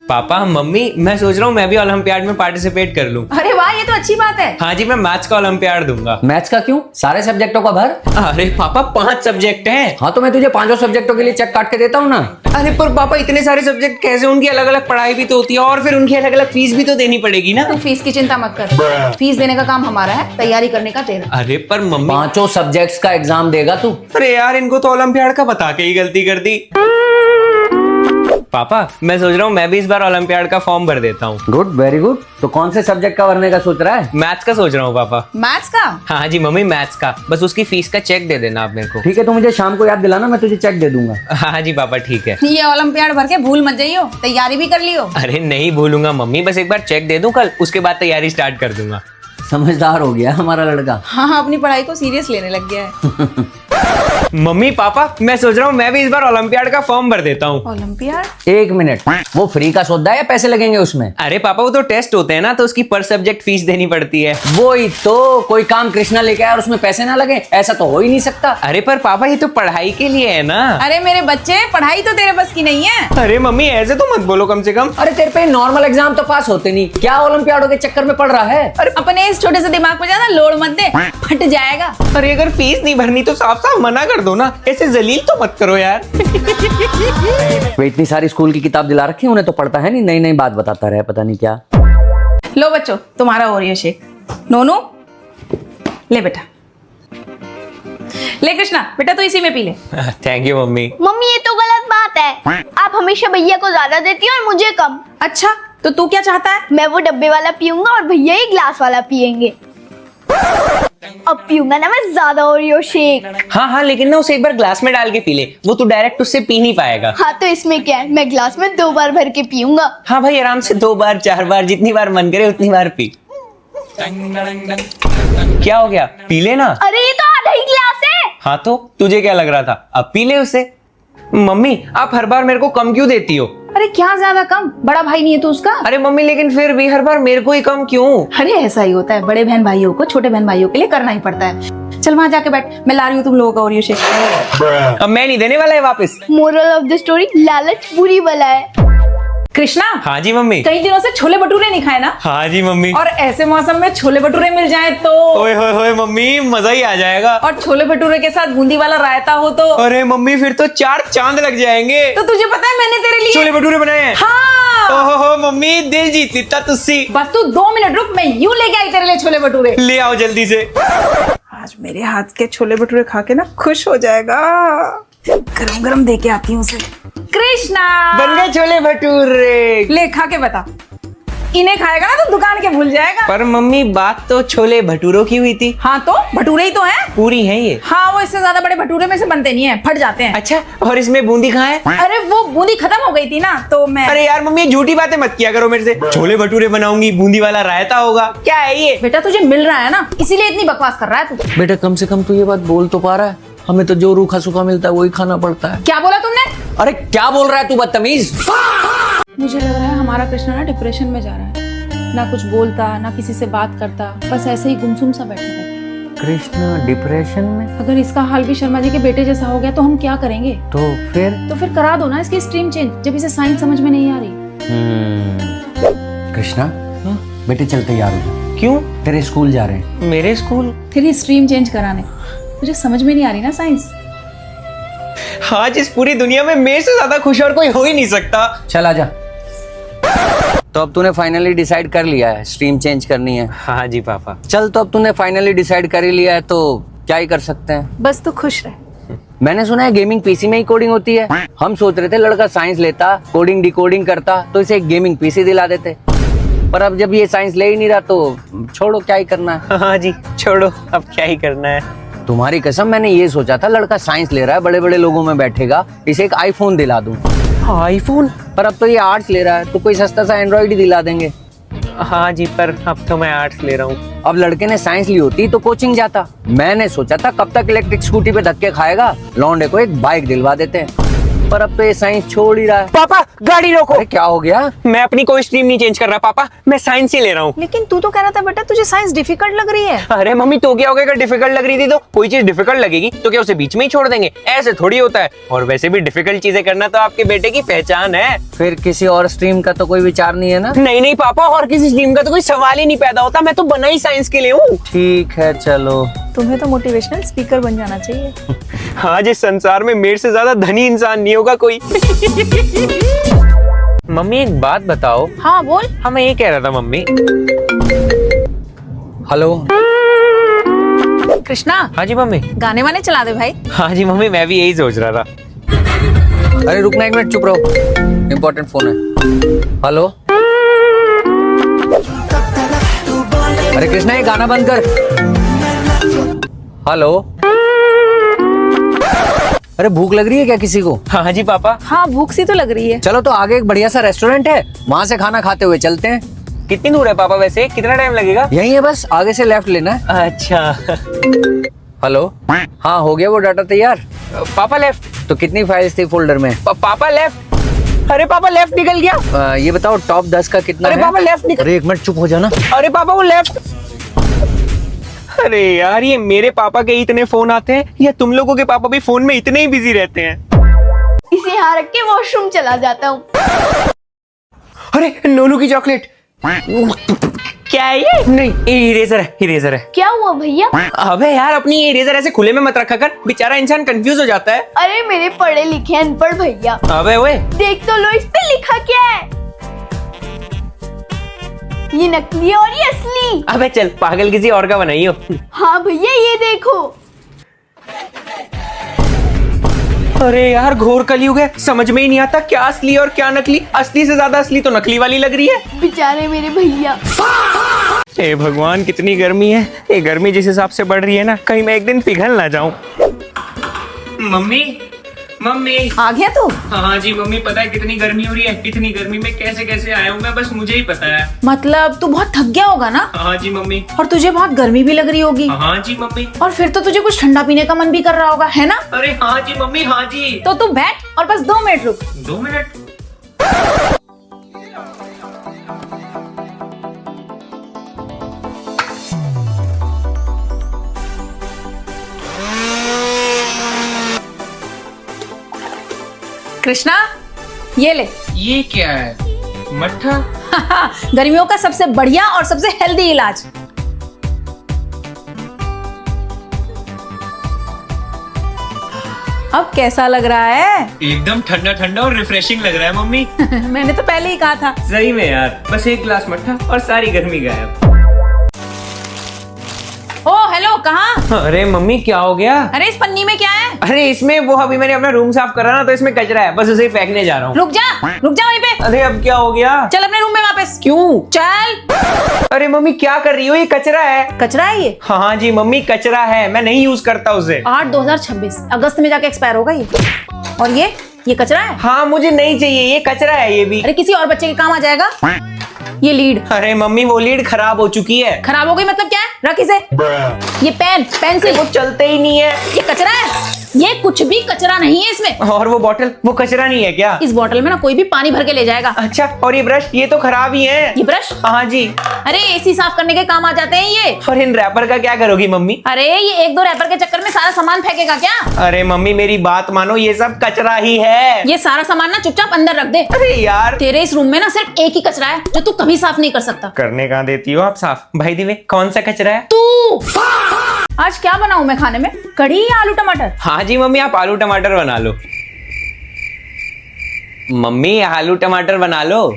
Papa mummy मैं सोच रहा हूँ मैं भी ओलंपियाड में पार्टिसिपेट कर लूँ। अरे वाह, ये तो अच्छी बात है। हाँ जी, मैं मैथ्स का ओलंपियाड दूंगा। मैथ्स का क्यों? सारे सब्जेक्टों का भर। अरे पापा 5 सब्जेक्ट हैं। हाँ तो मैं तुझे 5 सब्जेक्टों के लिए चेक काट के देता हूँ ना। अरे पर पापा इतने सारे सब्जेक्ट कैसे? उनकी अलग अलग पढ़ाई भी तो होती है और फिर उनकी अलग अलग फीस भी तो देनी पड़ेगी ना। तू फीस की चिंता मत कर, फीस देने का काम हमारा है, तैयारी करने का तेरा। अरे पर मम्मी 5 सब्जेक्ट्स का एग्जाम देगा तू। अरे यार इनको तो ओलंपियाड का बता के ही गलती कर दी। पापा मैं सोच रहा हूँ मैं भी इस बार ओलंपियाड का फॉर्म भर देता हूँ। Good, very good. तो कौन से सब्जेक्ट का भरने का सोच रहा है? मैथ्स का सोच रहा हूँ पापा। मैथ्स का? हाँ जी मम्मी मैथ्स का, बस उसकी फीस का चेक दे देना आप मेरे को। ठीक है, तो मुझे शाम को याद दिलाना, मैं तुझे चेक दे दूंगा। हाँ जी पापा ठीक है। ये ओलंपियाड भर के भूल मत जाइयो, तैयारी भी कर लियो। अरे नहीं भूलूंगा मम्मी, बस एक बार चेक दे दूं कल, उसके बाद तैयारी स्टार्ट कर दूंगा। समझदार हो गया हमारा लड़का। हाँ, अपनी पढ़ाई को सीरियस लेने लग गया है। मम्मी पापा मैं सोच रहा हूँ मैं भी इस बार ओलंपियाड का फॉर्म भर देता हूँ। ओलंपियाड? 1 मिनट, वो फ्री का सौदा है या पैसे लगेंगे उसमें? अरे पापा वो तो टेस्ट होते हैं ना, तो उसकी पर सब्जेक्ट फीस देनी पड़ती है। वही तो, कोई काम कृष्णा लेके आया और उसमें पैसे ना लगे, ऐसा तो हो ही नहीं सकता। अरे पर पापा ये तो पढ़ाई के लिए है ना। अरे मेरे बच्चे, पढ़ाई तो तेरे बस की नहीं है। अरे मम्मी ऐसे तो मत बोलो कम से कम। अरे तेरे पे नॉर्मल एग्जाम तो पास होते नहीं, क्या ओलंपियाडों के चक्कर में पड़ रहा है? अरे अपने इस छोटे से दिमाग पे ज्यादा लोड मत दे, फट जाएगा। अरे अगर फीस नहीं भरनी तो साफ साफ मना कर दो ना, ऐसे जलील तो मत करो यार। वे इतनी सारी स्कूल की किताब दिला रखी है, उन्हें तो पढ़ता है नहीं, नई नई बात बताता रहे, पता नहीं क्या। लो बच्चों, तुम्हारा ओरियो शेक। नोनू ले बेटा, ले कृष्णा बेटा तू इसी में पी ले। Thank you mummy. मम्मी ये तो गलत बात है, आप हमेशा भैया को ज्यादा देती हो और मुझे कम। अच्छा तो तू क्या चाहता है? मैं वो डब्बे वाला पीऊंगा और भैया ही ग्लास वाला पियेंगे। अब पीऊंगा ना मैं ज्यादा ओरियो शेक। हाँ हाँ लेकिन ना उसे एक बार ग्लास में डाल के पी ले, वो तू डायरेक्ट उससे पी नहीं पाएगा। हाँ तो इसमें क्या है, मैं ग्लास में 2 बार भर के पीऊंगा। हाँ भाई आराम से 2 बार 4 बार जितनी बार मन करे उतनी बार पी। क्या हो गया, पी लेना। अरे ये तो आधा ही ग्लास है। हाँ तो तुझे क्या लग रहा था, अब पी ले उसे। मम्मी आप हर बार मेरे को कम क्यों देती हो? अरे क्या ज्यादा कम, बड़ा भाई नहीं है तू उसका? अरे मम्मी लेकिन फिर भी हर बार मेरे को ही कम क्यों? अरे ऐसा ही होता है, बड़े बहन भाइयों को छोटे बहन भाइयों के लिए करना ही पड़ता है। चल वहां जाके बैठ, मैं ला रही हूँ तुम लोगों का ओरियो शेक। अब मैं नहीं देने वाला है वापस। मोरल ऑफ द स्टोरी, लालच बुरी बला है। कृष्णा हाँ जी मम्मी। कई दिनों से छोले भटूरे नहीं खाए ना? हाँ जी मम्मी। और ऐसे मौसम में छोले भटूरे मिल जाए तो ओए होए होए मम्मी मजा ही आ जाएगा। और छोले भटूरे के साथ बूंदी वाला रायता हो तो अरे मम्मी फिर तो 4 चांद लग जाएंगे। तो तुझे पता है मैंने तेरे लिए छोले भटूरे बनाए हैं। हाँ ओहो मम्मी दिल जीत लेता तुझसे। बस तू 2 मिनट रुक, मैं यूं लेके आई तेरे लिए छोले भटूरे। ले आओ जल्दी से। आज मेरे हाथ के छोले भटूरे खा के ना खुश हो जाएगा। गरम गरम दे के आती हूँ उसे। कृष्णा बन गए छोले भटूरे। ले खा के बता, इन्हें खाएगा ना तो दुकान के भूल जाएगा। पर मम्मी बात तो छोले भटूरों की हुई थी। हाँ तो भटूरे ही तो हैं। पूरी है ये। हाँ वो इससे ज्यादा बड़े भटूरे में से बनते नहीं है, फट जाते हैं। अच्छा और इसमें बूंदी कहाँ है? अरे वो बूंदी खत्म हो गई थी ना तो मैं। अरे यार मम्मी झूठी बातें मत किया करो मेरे से। छोले भटूरे बनाऊंगी, बूंदी वाला रायता होगा, क्या है ये? बेटा तुझे मिल रहा है ना, इसीलिए इतनी बकवास कर रहा है तू। बेटा कम से कम तू ये बात बोल तो पा रहा है, हमें तो जो रूखा सूखा मिलता है वही खाना पड़ता है। क्या बोला तुमने? अरे क्या बोल रहा है तू बदतमीज? मुझे लग रहा है हमारा कृष्णा ना डिप्रेशन में जा रहा है, ना कुछ बोलता ना किसी से बात करता, बस ऐसे ही गुमसुम सा बैठा रहता। कृष्णा डिप्रेशन में? अगर इसका हाल भी शर्मा जी के बेटे जैसा हो गया तो हम क्या करेंगे? तो फिर करा दो ना इसकी स्ट्रीम चेंज, जब इसे साइंस समझ में नहीं आ रही। कृष्णा बेटे चल तैयार हो जा। क्यों? तेरे स्कूल जा रहे हैं। मेरे स्कूल? तेरी स्ट्रीम चेंज कराने। मुझे समझ में नहीं आ रही ना साइंस। आज इस पूरी दुनिया में मेरे से ज्यादा खुश और कोई हो ही नहीं सकता। चल आजा। तो अब तूने फाइनली डिसाइड कर लिया है स्ट्रीम चेंज करनी है? हाँ जी पापा। चल तो अब तूने फाइनली डिसाइड कर ही लिया है तो क्या ही कर सकते हैं। बस तू खुश रह। मैंने सुना है गेमिंग पीसी में ही कोडिंग होती है। हम सोच रहे थे लड़का साइंस लेता, कोडिंग डिकोडिंग करता तो इसे एक गेमिंग पीसी दिला देते, पर अब जब ये साइंस ले ही नहीं रहा तो छोड़ो, क्या ही करना है। हाँ जी छोड़ो, अब क्या ही करना है। तुम्हारी कसम, मैंने ये सोचा था लड़का साइंस ले रहा है, बड़े बड़े लोगों में बैठेगा, इसे एक आईफोन दिला दूं। आईफोन? पर अब तो ये आर्ट्स ले रहा है तो कोई सस्ता सा एंड्रॉइड ही दिला देंगे। हाँ जी पर अब तो मैं आर्ट्स ले रहा हूँ। अब लड़के ने साइंस ली होती तो कोचिंग जाता। मैंने सोचा था कब तक इलेक्ट्रिक स्कूटी पे धक्के खाएगा, लौंडे को एक बाइक दिलवा देते हैं। पर अब तो ये साइंस छोड़ ही रहा है। पापा गाड़ी रोको। अरे क्या हो गया? मैं अपनी कोई स्ट्रीम नहीं चेंज कर रहा पापा, मैं साइंस ही ले रहा हूँ। लेकिन तू तो कह रहा था बेटा तुझे साइंस डिफिकल्ट लग रही है। अरे मम्मी तो क्या हो गया, अगर डिफिकल्ट लग रही थी तो कोई चीज डिफिकल्ट लगेगी तो क्या उसे बीच में ही छोड़ देंगे? ऐसे थोड़ी होता है। और वैसे भी डिफिकल्ट चीजें करना तो आपके बेटे की पहचान है। फिर किसी और स्ट्रीम का तो कोई विचार नहीं है ना? नहीं नहीं पापा, और किसी स्ट्रीम का तो कोई सवाल ही नहीं पैदा होता। मैं तो बना ही साइंस के लिए हूँ। ठीक है चलो। तुम्हें तो मोटिवेशनल स्पीकर बन जाना चाहिए। आज इस संसार में मेरे से ज्यादा धनी इंसान नहीं होगा कोई। मम्मी एक बात बताओ। हाँ बोल। हाँ मैं ये कह रहा था मम्मी। हेलो कृष्णा, हाँ जी मम्मी। गाने वाने चला दे भाई। हाँ जी मम्मी, मैं भी यही सोच रहा था। अरे रुकना एक मिनट, चुप रहो, इम्पोर्टेंट फोन है। हेलो अरे कृष्णा ये गाना बंद कर। हेलो अरे भूख लग रही है क्या किसी को? हाँ जी पापा। हाँ भूख सी तो लग रही है। चलो तो आगे एक बढ़िया सा रेस्टोरेंट है, वहां से खाना खाते हुए चलते हैं। कितनी दूर है पापा वैसे, कितना टाइम लगेगा? यही है बस, आगे से लेफ्ट लेना है। अच्छा। हेलो हाँ हो गया वो डाटा तैयार? पापा लेफ्ट। तो कितनी फाइल्स थी फोल्डर में? पापा लेफ्ट। अरे पापा लेफ्ट निकल गया। ये बताओ टॉप 10 का कितना अरे है? पापा लेफ्ट निकल। अरे एक मिनट चुप हो जाना। अरे पापा वो लेफ्ट। अरे यार ये मेरे पापा के इतने फोन आते हैं या तुम लोगों के पापा भी फोन में इतने ही बिजी रहते हैं? इसे यहाँ रख के वॉशरूम चला जाता हूँ। अरे नोनू की चॉकलेट। क्या है ये? नहीं ये इरेजर है, इरेजर है। क्या हुआ भैया? अबे यार अपनी ये इरेजर ऐसे खुले में मत रखा कर, बेचारा इंसान कंफ्यूज हो जाता है। अरे मेरे पढ़े लिखे अनपढ़ भैया, अबे ओए देख तो लो इस पे लिखा क्या है। ये नकली और ये असली। अबे चल पागल, किसी और का बनाइयो। हाँ भैया ये देखो। अरे यार घोर कलयुग है, समझ में ही नहीं आता क्या असली और क्या नकली। असली से ज्यादा असली तो नकली वाली लग रही है। बेचारे मेरे भैया। हे भगवान कितनी गर्मी है। ये गर्मी जिस हिसाब से बढ़ रही है ना, कहीं मैं एक दिन पिघल ना जाऊं। Mummy mummy. आ गया तू? हाँ जी मम्मी, पता है कितनी गर्मी हो रही है? इतनी गर्मी में कैसे कैसे आया हूँ मैं, बस मुझे ही पता है। मतलब तू बहुत थक गया होगा ना? हाँ जी मम्मी। और तुझे बहुत गर्मी भी लग रही होगी। हाँ जी मम्मी। और फिर तो तुझे कुछ ठंडा पीने का मन भी कर रहा होगा, है ना? अरे हाँ जी मम्मी, हाँ जी। तो तू बैठ और बस 2 मिनट रुक। 2 मिनट? कृष्णा ये ले। ये क्या है? मट्ठा? गर्मियों का सबसे बढ़िया और सबसे हेल्दी इलाज। अब कैसा लग रहा है? एकदम ठंडा ठंडा और रिफ्रेशिंग लग रहा है मम्मी। मैंने तो पहले ही कहा था। सही में यार, बस 1 गिलास मट्ठा और सारी गर्मी गायब। ओ हेलो, कहाँ? अरे मम्मी क्या हो गया? अरे इस पन्नी में क्या है? अरे इसमें वो अभी मैंने अपना रूम साफ करा ना, तो इसमें कचरा है, बस उसे ही फेंकने जा रहा हूँ। रुक जा वहीं पे। अरे अब क्या हो गया? चल अपने रूम में वापस। क्यों? चल। अरे मम्मी क्या कर रही हो, ये कचरा है। कचरा है ये? हाँ जी मम्मी कचरा है, मैं नहीं यूज करता उसे। 8/2026 अगस्त में जाके एक्सपायर होगा ये। और ये कचरा है? हाँ मुझे नहीं चाहिए, ये कचरा है ये भी। अरे किसी और बच्चे के काम आ जाएगा। ये लीड। अरे मम्मी वो लीड खराब हो चुकी है। खराब हो गई मतलब क्या है? रख इसे। ये पेंसिल वो चलते ही नहीं है। ये कचरा है? ये कुछ भी कचरा नहीं है इसमें। और वो बॉटल, वो कचरा नहीं है क्या? इस बॉटल में ना कोई भी पानी भर के ले जाएगा। अच्छा, और ये ब्रश, ये तो खराब ही है। ये ब्रश? हाँ जी। अरे एसी साफ करने के काम आ जाते हैं ये। और इन रैपर का क्या करोगी मम्मी? अरे ये 1-2 रैपर के चक्कर में सारा सामान फेंकेगा क्या? अरे मम्मी मेरी बात मानो, ये सब कचरा ही है। ये सारा सामान ना चुपचाप अंदर रख दे। अरे यार तेरे इस रूम में ना सिर्फ एक ही कचरा है जो तू कभी साफ नहीं कर सकता। करने कहाँ देती हो आप साफ? भाई दिवे कौन सा कचरा है? तू। आज क्या बनाऊं मैं खाने में? कढ़ी या आलू टमाटर? हाँ जी मम्मी, आप आलू टमाटर बना लो। मम्मी आलू टमाटर बना लो।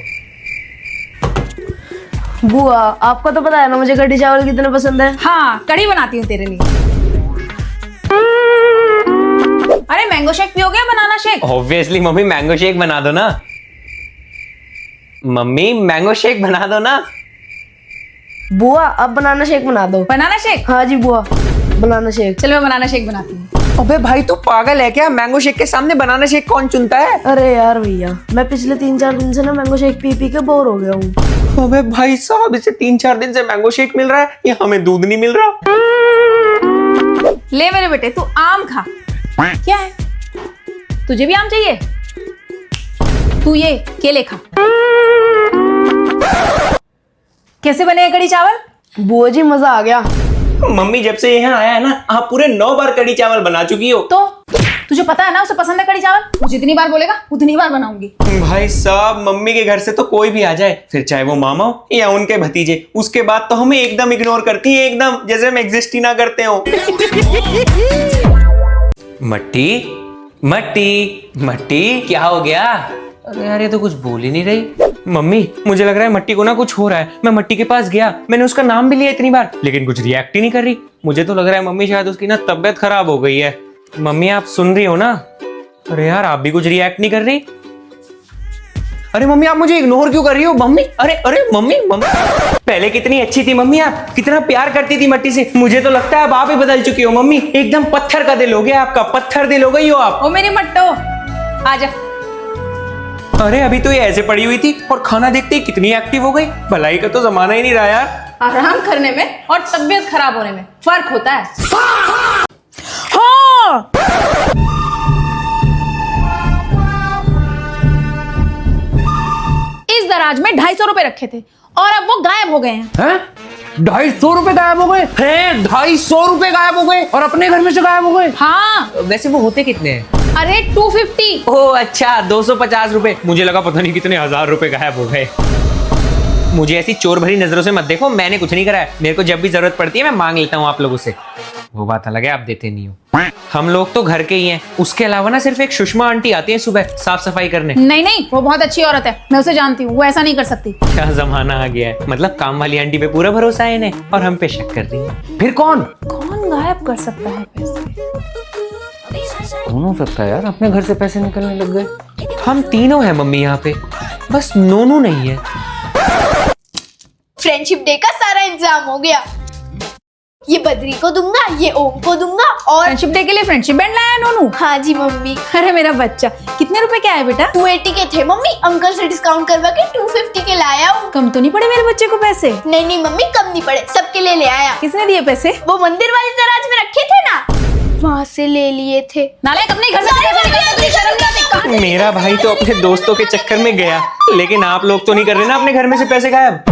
बुआ आपको तो पता है ना मुझे कढ़ी चावल कितने पसंद है। हाँ कढ़ी बनाती हूँ तेरे लिए। अरे मैंगो शेक पियोगे या banana shake? Obviously mummy mango shake बना दो ना। मम्मी मैंगो शेक बना दो ना। बुआ अब बनाना शेक बना दो। Banana shake? हाँ जी बुआ बनाना शेक। चलो मैं बनाना शेक बनाती हूँ। अबे भाई तू पागल है क्या? मैंगो शेक के सामने बनाना शेक कौन चुनता है? अरे यार भैया मैं पिछले 3-4 दिन से ना मैंगो शेक पी के बोर हो गया हूँ। अबे भाई साहब, इसे 3-4 दिन से मैंगो शेक मिल रहा है, ये हमें दूध नहीं मिल रहा। ले मेरे बेटे तू आम खा। क्या है? तुझे भी आम चाहिए? तू ये केले खा। कैसे बने हैं कढ़ी चावल? बुआ जी मजा आ गया। मम्मी जब से यहाँ आया है ना, आप पूरे 9 बार कढ़ी चावल बना चुकी हो। तो तुझे पता है ना उसे पसंद है कढ़ी चावल, वो जितनी बार बोलेगा उतनी बार बनाऊंगी। भाई साहब, मम्मी के घर से तो कोई भी आ जाए, फिर चाहे वो मामा हो या उनके भतीजे, उसके बाद तो हमें एकदम इग्नोर करती है, एकदम जैसे हम एग्जिस्ट ही ना करते हो। मट्टी मट्टी मट्टी, क्या हो गया? अरे यार, ये तो कुछ बोल ही नहीं रही। मम्मी, मुझे लग रहा है मट्टी को ना कुछ हो रहा है। मैं मट्टी के पास गया, मैंने उसका नाम भी लिया इतनी बार, लेकिन कुछ रिएक्ट ही नहीं कर रही। मुझे तो लग रहा है मम्मी शायद उसकी ना तबीयत खराब हो गई है। मम्मी, आप सुन रही हो ना? अरे यार, आप भी कुछ रिएक्ट नहीं कर रही। अरे मम्मी, आप मुझे इग्नोर क्यों कर रही हो? मम्मी, अरे अरे मम्मी, पहले कितनी अच्छी थी मम्मी, आप कितना प्यार करती थी मट्टी से। मुझे तो लगता है अब आप ही बदल चुकी हो मम्मी, एकदम पत्थर का दिल हो गया आपका, पत्थर दिल हो गई हो आप। ओ मेरी मट्टो, आजा। अरे अभी तो ये ऐसे पड़ी हुई थी और खाना देखते ही कितनी एक्टिव हो गई। भलाई का तो जमाना ही नहीं रहा यार। आराम करने में और तबीयत खराब होने में फर्क होता है। हाँ। इस दराज में 250 रुपए रखे थे और अब वो गायब हो गए हैं। हैं? 250 रुपए गायब हो गए हैं? 250 रुपए गायब हो गए और अपने घर में से गायब हो गए? हाँ। वैसे वो होते कितने हैं? अरे 250। ओह अच्छा, 250 रुपए। मुझे लगा पता नहीं कितने हजार रुपए गायब हो गए। मुझे ऐसी चोर भरी नजरों से मत देखो, मैंने कुछ नहीं करा है। मेरे को जब भी जरूरत पड़ती है मैं मांग लेता हूँ आप लोगों से। वो बात अलग है, आप देते नहीं हो। हम लोग तो घर के ही हैं। उसके अलावा ना सिर्फ एक सुषमा आंटी आती है सुबह साफ सफाई करने। नहीं नहीं, वो बहुत अच्छी औरत है, मैं उसे जानती हूँ, वो ऐसा नहीं कर सकती। क्या जमाना आ गया है, मतलब काम वाली आंटी पे पूरा भरोसा है इन्हें और हम पे शक कर रही है। फिर कौन गायब कर सकता है पैसे? कौन हो सकता है यार, अपने घर से पैसे निकलने लग गए। हम तीनों हैं मम्मी यहाँ पे, बस नोनू नहीं है। फ्रेंडशिप डे का सारा इंतजाम हो गया। ये बद्री को दूंगा, ये ओम को दूंगा और फ्रेंडशिप डे के लिए फ्रेंडशिप बैंड लाया नोनू? हाँ जी मम्मी। अरे मेरा बच्चा, कितने रुपए के आए बेटा? 280 के थे मम्मी, अंकल से डिस्काउंट करवा के 250 के लाया हूँ। कम तो नहीं पड़े मेरे बच्चे को पैसे? नहीं नहीं मम्मी, कम नहीं पड़े, सबके लिए ले आया। किसने दिए पैसे? वो मंदिर वाली दराज में रखे थे ना, वहाँ से ले लिए थे। नालायक, अपने घर से पैसे निकालने तुझे शर्म नहीं आती? कहाँ से? मेरा भाई तो अपने दोस्तों के चक्कर में गया, लेकिन आप लोग तो नहीं कर रहे ना अपने घर में से पैसे गायब।